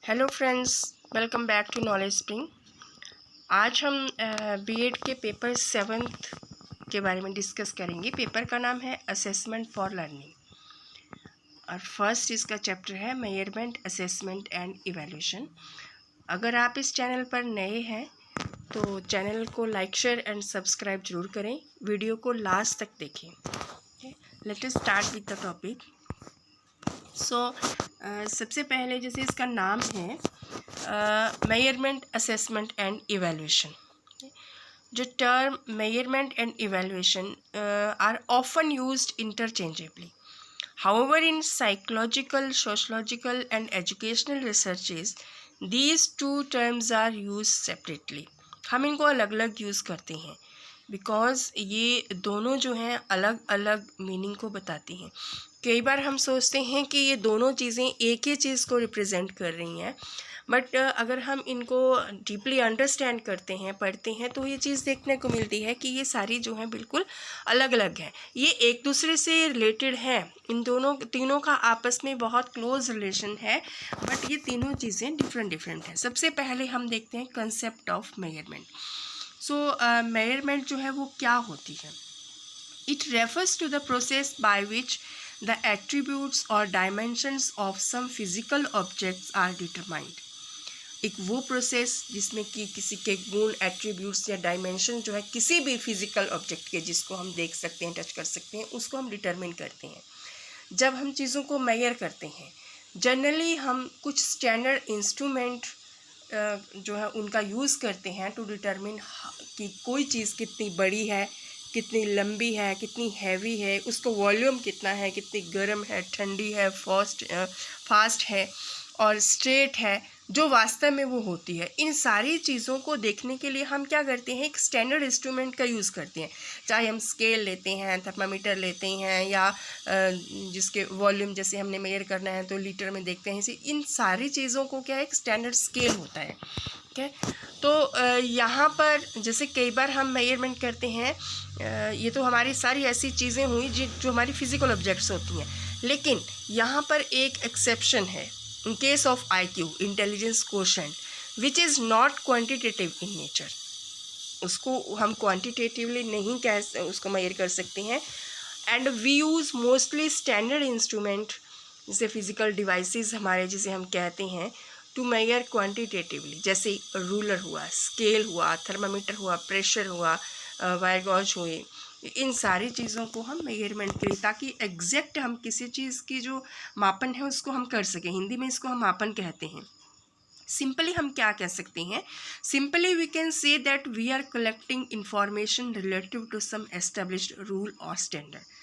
Hello friends, welcome back to knowledge spring. आज हम BEd के पेपर 7th के बारे में डिस्कस करेंगे। पेपर का नाम है असेसमेंट फॉर लर्निंग और फर्स्ट इसका चैप्टर है मेजरमेंट, असेसमेंट एंड इवैल्यूएशन। अगर आप इस चैनल पर नए हैं तो चैनल को लाइक, शेयर एंड सब्सक्राइब जरूर करें। वीडियो को लास्ट तक देखें। Let us start with the topic. सबसे पहले जैसे इसका नाम है मेजरमेंट, असेसमेंट एंड इवैल्यूएशन। जो term measurement and evaluation are often used interchangeably. However, in psychological, sociological and educational researches, these two terms are used separately. हम इनको अलग अलग यूज़ करते हैं बिकॉज़ ये दोनों जो हैं अलग अलग मीनिंग को बताती हैं। कई बार हम सोचते हैं कि ये दोनों चीज़ें एक ही चीज़ को रिप्रेजेंट कर रही हैं, बट अगर हम इनको डीपली अंडरस्टैंड करते हैं, पढ़ते हैं, तो ये चीज़ देखने को मिलती है कि ये सारी जो हैं बिल्कुल अलग अलग हैं। ये एक दूसरे से रिलेटेड हैं, इन तीनों का आपस में बहुत क्लोज रिलेशन है, बट ये तीनों चीज़ें डिफरेंट हैं। सबसे पहले हम देखते हैं कंसेप्ट ऑफ मेजरमेंट। मेजरमेंट जो है वो क्या होती है? It refers to the process by which the attributes or dimensions of some physical objects are determined. एक वो प्रोसेस जिसमें कि किसी के गुण, एट्रीब्यूट्स या डायमेंशन जो है किसी भी फिजिकल ऑब्जेक्ट के, जिसको हम देख सकते हैं, टच कर सकते हैं, उसको हम डिटरमिन करते हैं। जब हम चीज़ों को मेजर करते हैं, जनरली हम कुछ स्टैंडर्ड इंस्ट्रूमेंट जो है उनका यूज़ करते हैं टू डिटरमिन कि कोई चीज़ कितनी बड़ी है, कितनी लंबी है, कितनी हैवी है, उसका वॉल्यूम कितना है, कितनी गर्म है, ठंडी है, फास्ट है और स्ट्रेट है, जो वास्तव में वो होती है। इन सारी चीज़ों को देखने के लिए हम क्या करते हैं, एक स्टैंडर्ड इंस्ट्रूमेंट का यूज़ करते हैं। चाहे हम स्केल लेते हैं, थर्मामीटर लेते हैं, या जिसके वॉल्यूम जैसे हमने मेजर करना है तो लीटर में देखते हैं। इन सारी चीज़ों को क्या एक स्टैंडर्ड स्केल होता है। ठीक है, तो यहाँ पर जैसे कई बार हम मेजरमेंट करते हैं, ये तो हमारी सारी ऐसी चीज़ें हुई जो हमारी फिजिकल ऑब्जेक्ट्स होती हैं, लेकिन यहाँ पर एक एक्सेप्शन है। In case of IQ, intelligence quotient, which is not quantitative in nature, उसको हम क्वांटिटेटिवली नहीं उसको मेजर कर सकते हैं। And we use mostly standard instrument, जैसे फिजिकल डिवाइसेस हमारे, जिसे हम कहते हैं, टू मेजर क्वांटिटेटिवली, जैसे रूलर हुआ, स्केल हुआ, थर्मामीटर हुआ, प्रेशर हुआ, वायर गॉज हुए। इन सारी चीज़ों को हम मेजरमेंट करें ताकि एग्जैक्ट हम किसी चीज़ की जो मापन है उसको हम कर सकें। हिंदी में इसको हम मापन कहते हैं। सिंपली हम क्या कह सकते हैं? Simply we can say that we are collecting information relative to some established rule और स्टैंडर्ड।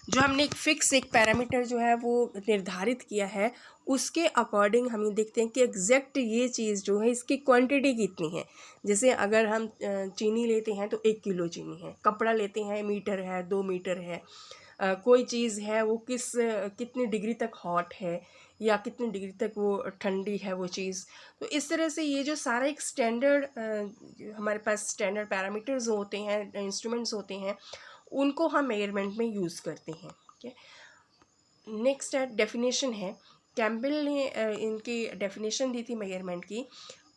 जो हमने एक पैरामीटर जो है वो निर्धारित किया है, उसके अकॉर्डिंग हम ये देखते हैं कि एग्जैक्ट ये चीज़ जो है इसकी क्वांटिटी कितनी है। जैसे अगर हम चीनी लेते हैं तो 1 किलो चीनी है, कपड़ा लेते हैं मीटर है, 2 मीटर है, कोई चीज़ है वो कितनी डिग्री तक हॉट है या कितनी डिग्री तक वो ठंडी है वो चीज़। तो इस तरह से ये जो सारा एक स्टैंडर्ड हमारे पास स्टैंडर्ड पैरामीटर्स होते हैं, इंस्ट्रूमेंट्स होते हैं, उनको हम मेजरमेंट में यूज़ करते हैं। ठीक है, नेक्स्ट है डेफिनेशन है। कैम्पबेल ने इनकी डेफिनेशन दी थी मेजरमेंट की।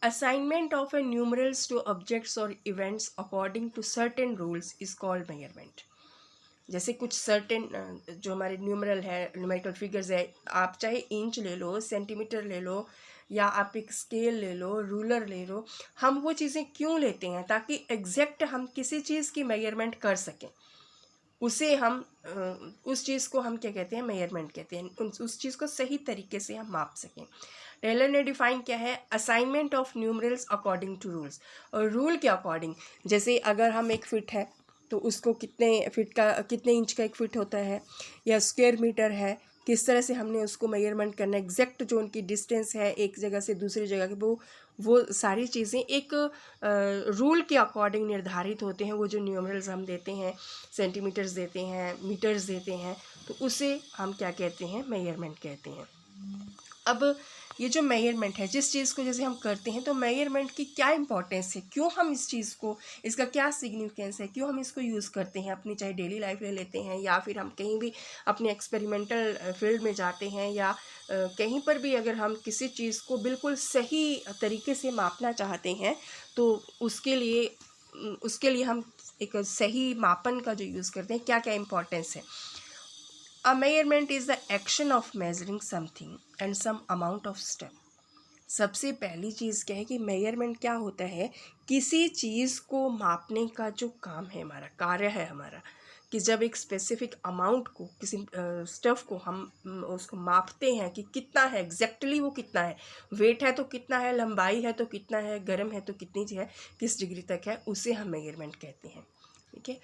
Assignment of a numerals to objects और events according to certain rules is called measurement. जैसे कुछ सर्टेन जो हमारे न्यूमरल है, न्यूमेरिकल फिगर्स है, आप चाहे इंच ले लो, सेंटीमीटर ले लो, या आप एक स्केल ले लो, रूलर ले लो। हम वो चीज़ें क्यों लेते हैं? ताकि एग्जैक्ट हम किसी चीज़ की मेजरमेंट कर सकें। उसे हम उस चीज़ को हम क्या कहते हैं? मेजरमेंट कहते हैं। उस चीज़ को सही तरीके से हम माप सकें। टेलर ने डिफाइन किया है assignment of numerals according to rules. और रूल के अकॉर्डिंग, जैसे अगर हम 1 फिट है तो उसको कितने इंच का 1 फिट होता है, या स्क्वायर मीटर है, किस तरह से हमने उसको मेजरमेंट करना है, एग्जैक्ट जो उनकी डिस्टेंस है एक जगह से दूसरी जगह की, वो सारी चीज़ें एक रूल के अकॉर्डिंग निर्धारित होते हैं। वो जो न्यूमरल्स हम देते हैं, सेंटीमीटर्स देते हैं, मीटर्स देते हैं, तो उसे हम क्या कहते हैं? मेजरमेंट कहते हैं। अब ये जो मेजरमेंट है, जिस चीज़ को जैसे हम करते हैं, तो मेजरमेंट की क्या इंपॉर्टेंस है, क्यों हम इस चीज़ को, इसका क्या सिग्निफिकेंस है, क्यों हम इसको यूज़ करते हैं अपनी, चाहे डेली लाइफ ले लेते हैं या फिर हम कहीं भी अपने एक्सपेरिमेंटल फील्ड में जाते हैं, या कहीं पर भी अगर हम किसी चीज़ को बिल्कुल सही तरीके से मापना चाहते हैं तो उसके लिए हम एक सही मापन का जो यूज़ करते हैं, क्या क्या इम्पोर्टेंस है। A measurement is the action of measuring something and some amount of step. सबसे पहली चीज़ क्या है कि मेजरमेंट क्या होता है, किसी चीज़ को मापने का जो काम है, हमारा कार्य है हमारा, कि जब एक स्पेसिफिक अमाउंट को, किसी स्टफ़ को हम उसको मापते हैं कि कितना है एग्जैक्टली, वो कितना है, वेट है तो कितना है, लंबाई है तो कितना है, गर्म है तो कितनी है, किस डिग्री तक है, उसे हम मेजरमेंट कहते हैं। ठीक है।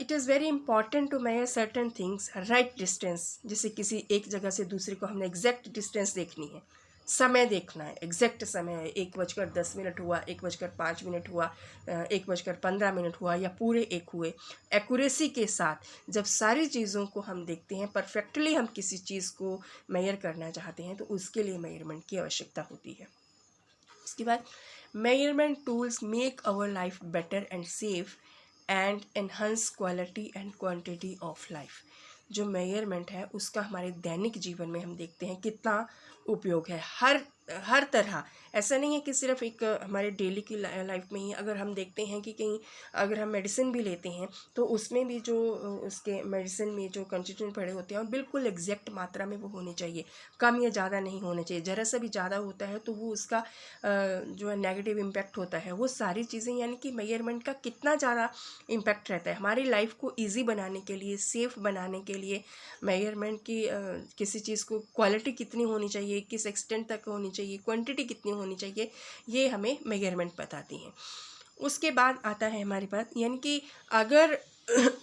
It is very important to measure certain things right distance. जैसे किसी एक जगह से दूसरे को हमने एग्जैक्ट डिस्टेंस देखनी है, समय देखना है, एग्जैक्ट समय है, 1:10 हुआ, 1:05 हुआ, 1:15 हुआ, या पूरे 1 हुए, एक्यूरेसी के साथ जब सारी चीज़ों को हम देखते हैं, परफेक्टली हम किसी चीज़ को मेजर करना चाहते हैं, तो उसके लिए मेजरमेंट की आवश्यकता होती है। उसके बाद measurement tools make our life better and safe and enhance quality and quantity of life. जो मेजरमेंट है उसका हमारे दैनिक जीवन में हम देखते हैं कितना उपयोग है, हर तरह। ऐसा नहीं है कि सिर्फ एक हमारे डेली की लाइफ में ही। अगर हम देखते हैं कि कहीं अगर हम मेडिसिन भी लेते हैं तो उसमें भी जो उसके मेडिसिन में जो कंस्टिट्यूएंट पड़े होते हैं, बिल्कुल एग्जैक्ट मात्रा में वो होनी चाहिए, कम या ज़्यादा नहीं होने चाहिए। ज़रा सा भी ज़्यादा होता है तो वो उसका जो है नेगेटिव इम्पैक्ट होता है। वो सारी चीज़ें, यानी कि मेजरमेंट का कितना ज़्यादा इम्पैक्ट रहता है हमारी लाइफ को ईजी बनाने के लिए, सेफ़ बनाने के लिए। मेजरमेंट की किसी चीज़ को क्वालिटी कितनी होनी चाहिए, किस एक्सटेंट तक होनी चाहिए, क्वांटिटी कितनी होनी चाहिए, ये हमें मेजरमेंट बताती हैं। उसके बाद आता है हमारे पास, यानी कि अगर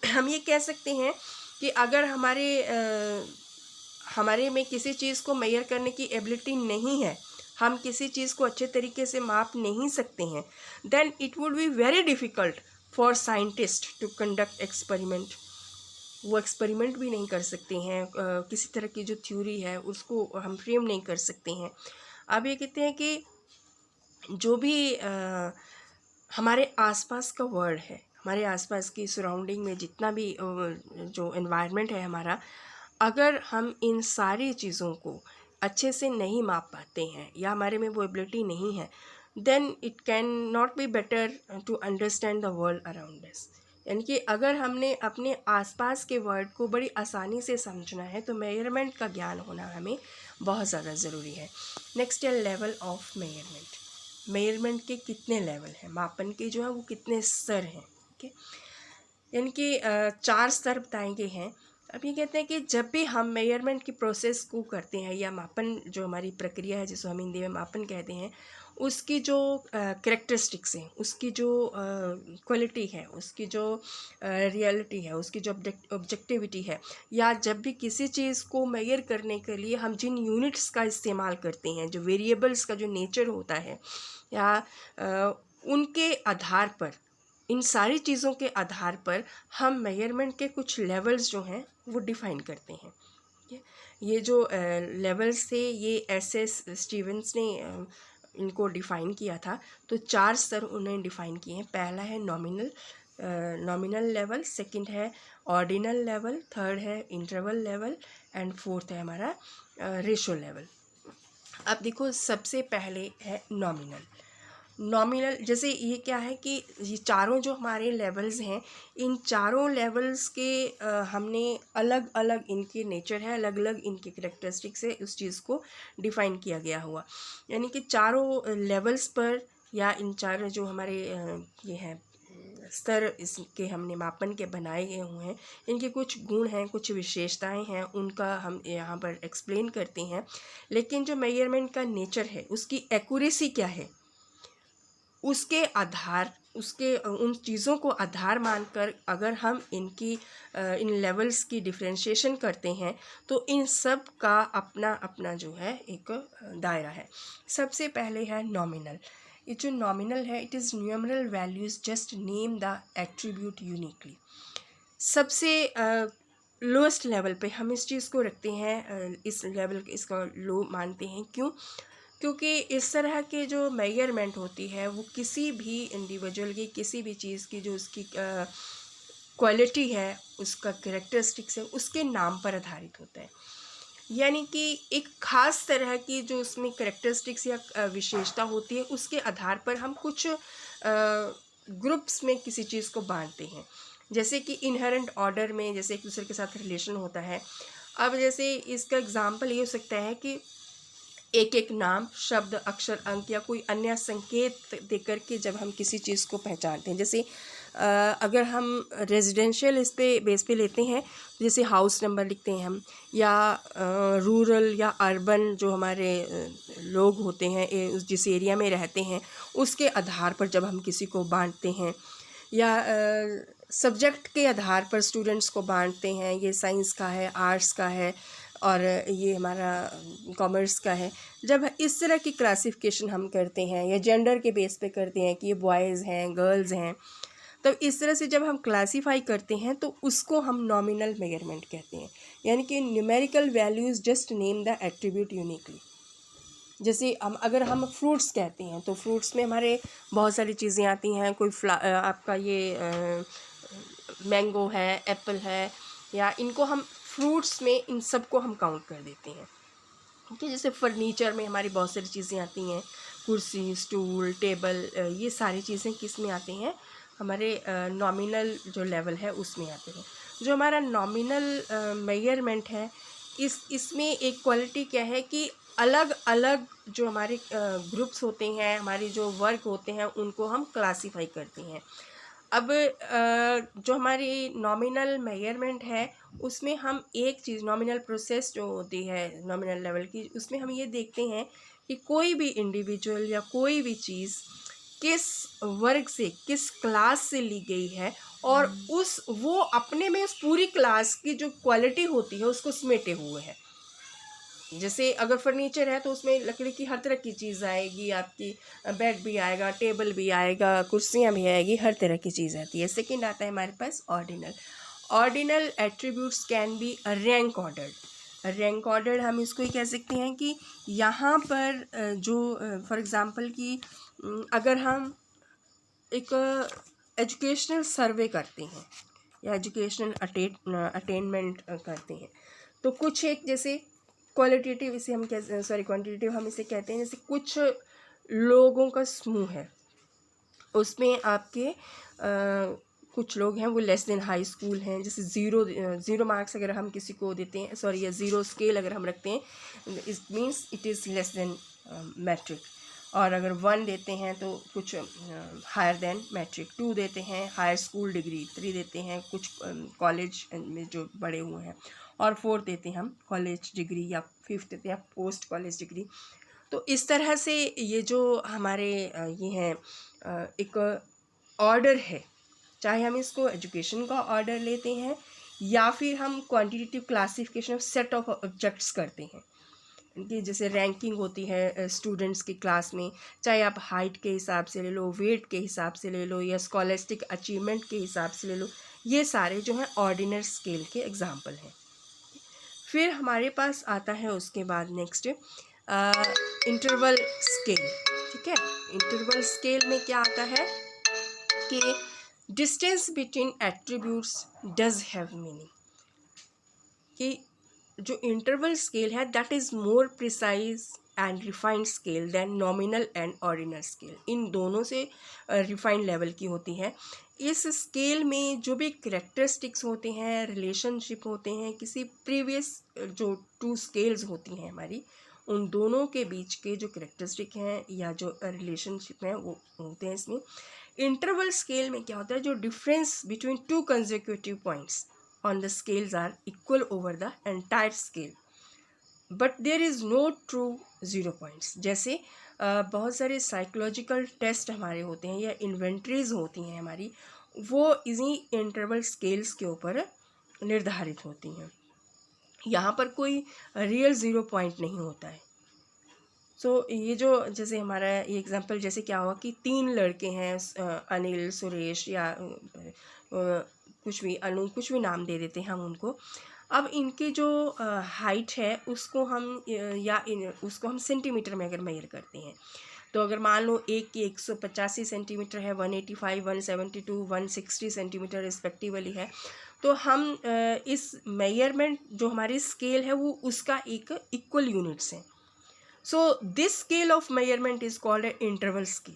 हम ये कह सकते हैं कि अगर हमारे में किसी चीज़ को मेजर करने की एबिलिटी नहीं है, हम किसी चीज़ को अच्छे तरीके से माप नहीं सकते हैं, then it would be very difficult for scientist to conduct experiment. वो एक्सपेरिमेंट भी नहीं कर सकते हैं, किसी तरह की जो थ्योरी है उसको हम फ्रेम नहीं कर सकते हैं। अब ये कहते हैं कि जो भी हमारे आसपास का वर्ल्ड है, हमारे आसपास की सराउंडिंग में जितना भी जो एनवायरनमेंट है हमारा, अगर हम इन सारी चीज़ों को अच्छे से नहीं माप पाते हैं या हमारे में वो एबिलिटी नहीं है, then it can not be better to understand the world around us. यानी कि अगर हमने अपने आसपास के वर्ल्ड को बड़ी आसानी से समझना है तो मेजरमेंट का ज्ञान होना हमें बहुत ज़्यादा ज़रूरी है। नेक्स्ट है लेवल ऑफ मेजरमेंट। मेजरमेंट के कितने लेवल हैं, मापन के जो है वो कितने स्तर हैं। ठीक है, यानी कि 4 स्तर बताए गए हैं। अब ये कहते हैं कि जब भी हम मेजरमेंट की प्रोसेस को करते हैं या मापन जो हमारी प्रक्रिया है जिसको हम हिंदी में मापन कहते हैं, उसकी जो कैरेक्टरिस्टिक्स हैं, उसकी जो क्वालिटी है, उसकी जो रियलिटी है, उसकी जो ऑब्जेक्टिविटी है, या जब भी किसी चीज़ को मेजर करने के लिए हम जिन यूनिट्स का इस्तेमाल करते हैं, जो वेरिएबल्स का जो नेचर होता है, या उनके आधार पर, इन सारी चीज़ों के आधार पर हम मेजरमेंट के कुछ लेवल्स जो हैं वो डिफ़ाइन करते हैं। ठीक है, ये जो लेवल्स थे ये एस स्टीवेंस ने इनको डिफ़ाइन किया था। तो 4 स्तर उन्होंने डिफ़ाइन किए हैं। पहला है नॉमिनल लेवल, सेकंड है ऑर्डिनल लेवल, थर्ड है इंटरवल लेवल एंड फोर्थ है हमारा रेशो लेवल। अब देखो, सबसे पहले है नॉमिनल। जैसे ये क्या है कि ये चारों जो हमारे लेवल्स हैं, इन चारों लेवल्स के हमने अलग अलग इनके नेचर है, अलग अलग इनके कैरेक्टरिस्टिक्स है, उस चीज़ को डिफ़ाइन किया गया हुआ। यानी कि चारों लेवल्स पर, या इन चारों जो हमारे ये हैं स्तर, इसके हमने मापन के बनाए गए हुए हैं, इनके कुछ गुण हैं, कुछ विशेषताएं हैं, उनका हम यहाँ पर एक्सप्लेन करते हैं। लेकिन जो मेजरमेंट का नेचर है, उसकी एक्यूरेसी क्या है, उसके आधार, उसके उन चीज़ों को आधार मानकर अगर हम इन लेवल्स की डिफरेंशिएशन करते हैं तो इन सब का अपना अपना जो है एक दायरा है। सबसे पहले है नॉमिनल। ये जो नॉमिनल है, it is numeral values just name the attribute uniquely. सबसे लोएस्ट लेवल पे हम इस चीज़ को रखते हैं, इस लेवल इसका लो मानते हैं। क्योंकि इस तरह के जो मेजरमेंट होती है वो किसी भी इंडिविजुअल की, किसी भी चीज़ की जो उसकी क्वालिटी है, उसका कैरेक्टरिस्टिक्स है, उसके नाम पर आधारित होता है। यानी कि एक ख़ास तरह की जो उसमें करेक्टरिस्टिक्स या विशेषता होती है, उसके आधार पर हम कुछ ग्रुप्स में किसी चीज़ को बांटते हैं। जैसे कि इनहेरेंट ऑर्डर में जैसे एक दूसरे के साथ रिलेशन होता है। अब जैसे इसका एग्जांपल ये हो सकता है कि एक एक नाम, शब्द, अक्षर, अंक या कोई अन्य संकेत देकर के जब हम किसी चीज़ को पहचानते हैं। जैसे अगर हम रेजिडेंशियल इस पे बेस पे लेते हैं, जैसे हाउस नंबर लिखते हैं हम, या रूरल या अर्बन जो हमारे लोग होते हैं जिस एरिया में रहते हैं, उसके आधार पर जब हम किसी को बांटते हैं, या सब्जेक्ट के आधार पर स्टूडेंट्स को बांटते हैं, ये साइंस का है, आर्ट्स का है और ये हमारा कॉमर्स का है। जब इस तरह की क्लासिफिकेशन हम करते हैं या जेंडर के बेस पे करते हैं कि ये बॉयज़ हैं, गर्ल्स हैं, तब इस तरह से जब हम क्लासीफाई करते हैं तो उसको हम नॉमिनल मेजरमेंट कहते हैं। यानी कि numerical values just name the attribute uniquely. जैसे अगर हम फ्रूट्स कहते हैं तो फ्रूट्स में हमारे बहुत सारी चीज़ें आती हैं। कोई आपका ये मैंगो है, एप्पल है, या इनको हम फ्रूट्स में इन सबको हम काउंट कर देते हैं। ठीक है, जैसे फर्नीचर में हमारी बहुत सारी चीज़ें आती हैं, कुर्सी, स्टूल, टेबल, ये सारी चीज़ें किस में आती हैं, हमारे नॉमिनल जो लेवल है उसमें आते हैं। जो हमारा नॉमिनल मेजरमेंट है, इसमें एक क्वालिटी क्या है कि अलग अलग जो हमारे ग्रुप्स होते हैं, हमारी जो वर्क होते हैं, उनको हम क्लासीफाई करते हैं। अब जो हमारी नॉमिनल मेजरमेंट है, उसमें हम एक चीज़, नॉमिनल प्रोसेस जो होती है नॉमिनल लेवल की, उसमें हम ये देखते हैं कि कोई भी इंडिविजुअल या कोई भी चीज़ किस वर्ग से, किस क्लास से ली गई है, और वो अपने में उस पूरी क्लास की जो क्वालिटी होती है उसको समेटे हुए है। जैसे अगर फर्नीचर है तो उसमें लकड़ी की हर तरह की चीज़ आएगी, आपकी बेड भी आएगा, टेबल भी आएगा, कुर्सियाँ भी आएगी, हर तरह की चीज़ आती है। सेकंड आता है हमारे पास ordinal. Ordinal attributes can be rank ordered. Rank ordered हम इसको ही कह सकते हैं कि यहाँ पर जो फॉर एग्ज़ाम्पल कि अगर हम एक एजुकेशनल सर्वे करते हैं या एजुकेशनल अटेनमेंट करते हैं, तो कुछ एक जैसे क्वालिटेटिव, इसे हम क्वांटिटेटिव हम इसे कहते हैं। जैसे कुछ लोगों का समूह है, उसमें आपके कुछ लोग हैं वो लेस देन हाई स्कूल हैं। जैसे ज़ीरो मार्क्स अगर हम किसी को देते हैं, सॉरी, या ज़ीरो स्केल अगर हम रखते हैं, it means it is less than metric. और अगर 1 देते हैं तो कुछ हायर देन मैट्रिक, 2 देते हैं हायर स्कूल डिग्री, 3 देते हैं कुछ कॉलेज में जो बड़े हुए हैं, और 4 देते हैं हम कॉलेज डिग्री, या 5th देते हैं पोस्ट कॉलेज डिग्री। तो इस तरह से ये जो हमारे ये हैं एक ऑर्डर है, चाहे हम इसको एजुकेशन का ऑर्डर लेते हैं या फिर हम quantitative classification of set of objects करते हैं, कि जैसे रैंकिंग होती है स्टूडेंट्स की क्लास में, चाहे आप हाइट के हिसाब से ले लो, वेट के हिसाब से ले लो, या स्कॉलेस्टिक अचीवमेंट के हिसाब से ले लो, ये सारे जो हैं ऑर्डिनल स्केल के एग्जाम्पल हैं। फिर हमारे पास आता है उसके बाद नेक्स्ट इंटरवल स्केल। ठीक है, इंटरवल स्केल में क्या आता है कि distance between attributes does have meaning. कि जो इंटरवल स्केल है that is more precise and refined scale than nominal and ordinal scale. इन दोनों से रिफाइंड लेवल की होती है। इस स्केल में जो भी करेक्टरिस्टिक्स होते हैं, रिलेशनशिप होते हैं, किसी प्रीवियस जो 2 स्केल्स होती हैं हमारी, उन दोनों के बीच के जो करेक्टरिस्टिक हैं या जो रिलेशनशिप हैं वो होते हैं इसमें। इंटरवल स्केल में क्या होता है, जो difference between 2 consecutive points on the scales are equal over the entire scale, but there is no true 0 points। जैसे बहुत सारे साइकोलॉजिकल टेस्ट हमारे होते हैं या इन्वेंट्रीज होती हैं हमारी, वो इसी इंटरवल स्केल्स के ऊपर निर्धारित होती हैं। यहाँ पर कोई रियल 0 पॉइंट नहीं होता है। ये जो जैसे हमारा ये एग्जांपल जैसे क्या हुआ कि 3 लड़के हैं, अनिल, सुरेश, या कुछ भी, अनु, कुछ भी नाम दे देते हैं हम उनको। अब इनकी जो हाइट है उसको हम उसको हम सेंटीमीटर में अगर मेजर करते हैं, तो अगर मान लो एक की 185 सेंटीमीटर है, 185, 172, 160 सेंटीमीटर रिस्पेक्टिवली है, तो हम इस मेजरमेंट जो हमारी स्केल है वो उसका एक इक्वल यूनिट्स हैं. So this scale of measurement is called a interval scale.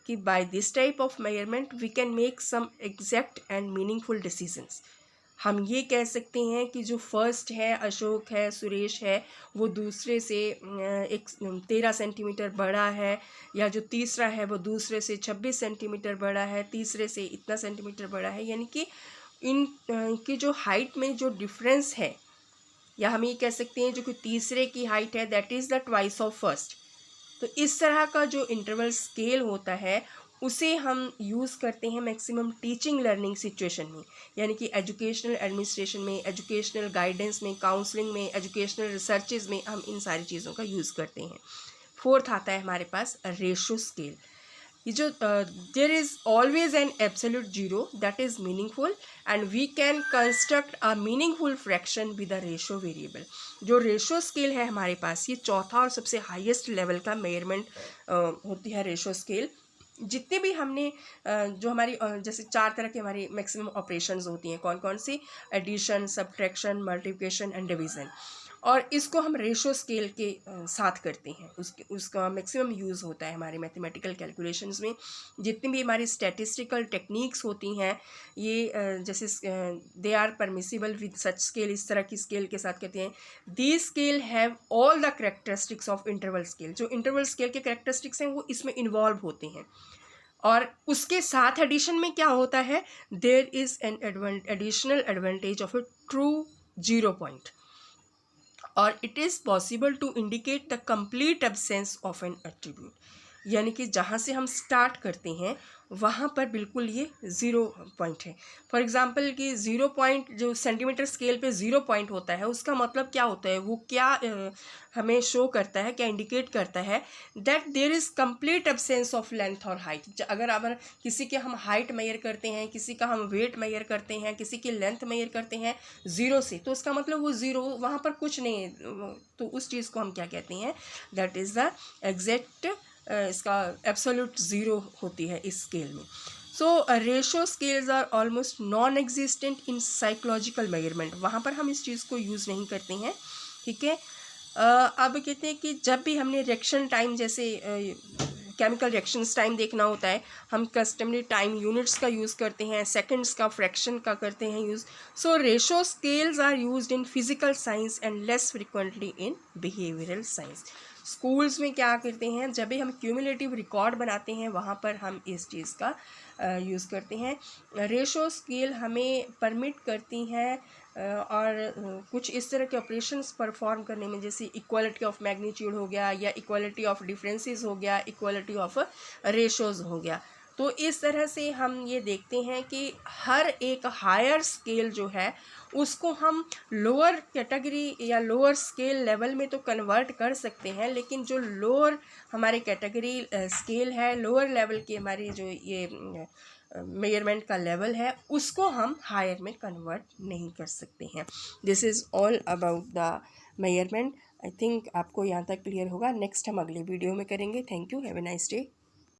कि by this type of measurement we can make some exact and meaningful decisions. हम ये कह सकते हैं कि जो फर्स्ट है, अशोक है, सुरेश है, वो दूसरे से 13 सेंटीमीटर बड़ा है, या जो तीसरा है वो दूसरे से 26 सेंटीमीटर बड़ा है, तीसरे से इतना सेंटीमीटर बड़ा है. यानी कि इन की जो हाइट में जो डिफरेंस है, या हम ये कह सकते हैं जो कि तीसरे की हाइट है that is the twice of first. तो इस तरह का जो इंटरवल स्केल होता है उसे हम यूज़ करते हैं मैक्सिमम टीचिंग लर्निंग सिचुएशन में, यानी कि एजुकेशनल एडमिनिस्ट्रेशन में, एजुकेशनल गाइडेंस में, काउंसलिंग में, एजुकेशनल रिसर्चेज में हम इन सारी चीज़ों का यूज़ करते हैं. फोर्थ आता है हमारे पास रेशो स्केल. ये जो there is always an absolute zero that is meaningful and we can construct a meaningful fraction with a ratio variable. जो रेशो स्केल है हमारे पास, ये चौथा और सबसे हाईएस्ट लेवल का मेजरमेंट होती है रेशो स्केल. जितने भी हमने जो हमारी जैसे 4 तरह की हमारी मैक्सिमम ऑपरेशंस होती हैं, कौन कौन सी? Addition, subtraction, multiplication and division. और इसको हम रेशो स्केल के साथ करते हैं. उसका मैक्सिमम यूज़ होता है हमारे मैथमेटिकल कैलकुलेशंस में. जितनी भी हमारी स्टैटिस्टिकल टेक्निक्स होती हैं, ये जैसे they are permissible with such scale, इस तरह की स्केल के साथ कहते हैं. The scale have all the characteristics of interval scale. जो इंटरवल स्केल के करेक्टरिस्टिक्स हैं वो इसमें इन्वॉल्व होते हैं. और उसके साथ एडिशन में क्या होता है? There is an additional advantage of a true zero point, और it is possible to indicate the complete absence of an attribute. यानी कि जहाँ से हम स्टार्ट करते हैं वहाँ पर बिल्कुल ये ज़ीरो पॉइंट है. फॉर एग्जांपल कि ज़ीरो पॉइंट जो सेंटीमीटर स्केल पे ज़ीरो पॉइंट होता है उसका मतलब क्या होता है? वो क्या हमें शो करता है, क्या इंडिकेट करता है? That there is complete absence of length और हाइट. अगर किसी के हम हाइट मेजर करते हैं, किसी का हम वेट मेजर करते हैं, किसी की लेंथ मेजर करते हैं ज़ीरो से, तो उसका मतलब वो ज़ीरो, वहाँ पर कुछ नहीं है. तो उस चीज़ को हम क्या कहते हैं? दैट इज़ द एग्जैक्ट, इसका एब्सोल्यूट ज़ीरो होती है इस स्केल में. So ratio scales are almost non existent in psychological measurement. वहाँ पर हम इस चीज़ को यूज़ नहीं करते हैं. ठीक है. अब कहते हैं कि जब भी हमने रिएक्शन टाइम, जैसे केमिकल रिएक्शंस टाइम देखना होता है, हम कस्टमली टाइम यूनिट्स का यूज़ करते हैं, सेकंड्स का, फ्रैक्शन का करते हैं use. So ratio scales are used in physical science and less frequently in behavioural science. Schools में क्या करते हैं, जब भी हम क्यूमुलेटिव रिकॉर्ड बनाते हैं वहाँ पर हम इस चीज़ का यूज़ करते हैं. रेशो स्केल हमें परमिट करती हैं और कुछ इस तरह के ऑपरेशंस परफॉर्म करने में, जैसे इक्वालिटी ऑफ मैग्नीट्यूड हो गया, या इक्वालिटी ऑफ डिफरेंसेस हो गया, इक्वालिटी ऑफ रेशोज़ हो गया. तो इस तरह से हम ये देखते हैं कि हर एक हायर स्केल जो है उसको हम लोअर कैटेगरी या लोअर स्केल लेवल में तो कन्वर्ट कर सकते हैं, लेकिन जो लोअर हमारे कैटेगरी स्केल है, लोअर लेवल की हमारी जो ये मेजरमेंट का लेवल है, उसको हम हायर में कन्वर्ट नहीं कर सकते हैं. This is all about the measurement. I think आपको यहाँ तक क्लियर होगा. नेक्स्ट हम अगले वीडियो में करेंगे. Thank you. Have a nice day.